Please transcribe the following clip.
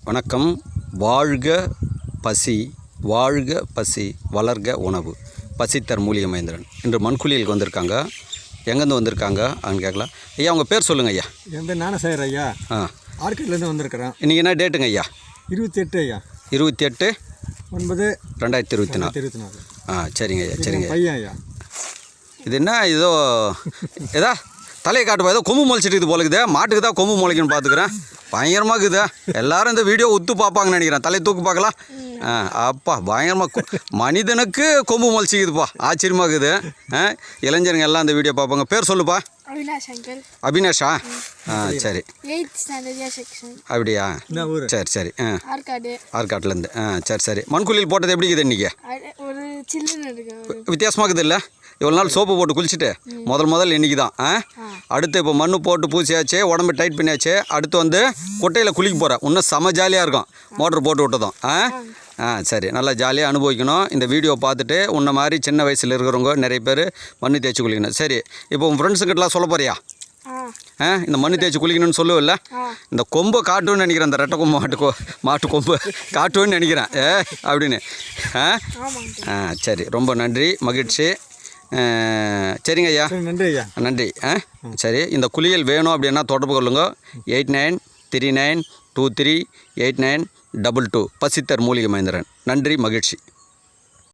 வணக்கம். வாழ்க பசி வளர்க உணவு. பசித்தர் மூலிகை மகேந்திரன் இன்று மண்குழியலுக்கு வந்திருக்காங்க. எங்கேருந்து வந்திருக்காங்க அங்கே கேட்கலாம். ஐயா உங்கள் பேர் சொல்லுங்கள் ஐயா. என் பேர் ஞானசேகர் ஐயா. ஆர்கிட்லேருந்து வந்திருக்கிறேன். இன்றைக்கி என்ன டேட்டுங்க ஐயா? 28 ஐயா. 28/9/2024. சரிங்க ஐயா. சரிங்க பையன் ஐயா. இது என்ன ஏதா தலையை காட்டு ஏதோ கொம்பு முளைச்சிட்டு இது போலக்குது. மாட்டுக்கு தான் கொம்பு முளைக்குன்னு பார்த்துக்கிறேன். பயங்கரமாக இருக்குது. எல்லோரும் இந்த வீடியோ ஒத்து பார்ப்பாங்கன்னு நினைக்கிறேன். தலையை தூக்கு பார்க்கலாம். அப்பா பயங்கரமாக மனிதனுக்கு கொம்பு முளைச்சிக்குதுப்பா. ஆச்சரியமாக இருக்குது. இளைஞருங்க எல்லாம் இந்த வீடியோ பார்ப்பாங்க. பேர் சொல்லுப்பா. அபினாஷா? சரி. அப்படியா? சரி சரி. ஆற்காட்டிலேருந்து. சரி. மண்குழியில் போட்டது எப்படி இருக்குது இன்றைக்கி? வித்தியாசமாக இருக்குது இல்லை? இவ்வளோ நாள் சோப்பு போட்டு குளிச்சுட்டு முதல் இன்றைக்கி தான். அடுத்து இப்போ மண்ணு போட்டு பூசியாச்சு, உடம்பு டைட் பண்ணியாச்சு. அடுத்து வந்து கொட்டையில் குளிக்க போகிறேன். இன்னும் செம ஜாலியாக இருக்கும் மோட்ரு போட்டு விட்டதும். சரி, நல்லா ஜாலியாக அனுபவிக்கணும். இந்த வீடியோ பார்த்துட்டு உன்ன மாதிரி சின்ன வயசில் இருக்கிறவங்க நிறைய பேர் மண்ணு தேய்ச்சி குளிக்கணும். சரி, இப்போ உன் ஃப்ரெண்ட்ஸுக்கிட்டலாம் சொல்ல போறியா? இந்த மண்ணு தேய்ச்சி குளிக்கணும்னு சொல்லுவில்ல? இந்த கொம்பை காட்டுன்னு நினைக்கிறேன். இந்த ரெட்டை கொம்பு மாட்டு கொம்பு காட்டுன்னு நினைக்கிறேன் அப்படின்னு. சரி, ரொம்ப நன்றி, மகிழ்ச்சி. சரிங்க ஐயா. நன்றி ஐயா. நன்றி. சரி, இந்த குளியல் வேணும் அப்படின்னா தொடர்பு கொள்ளுங்க. 8939238922. பசித்தர் மூலிகை மகேந்திரன். நன்றி, மகிழ்ச்சி.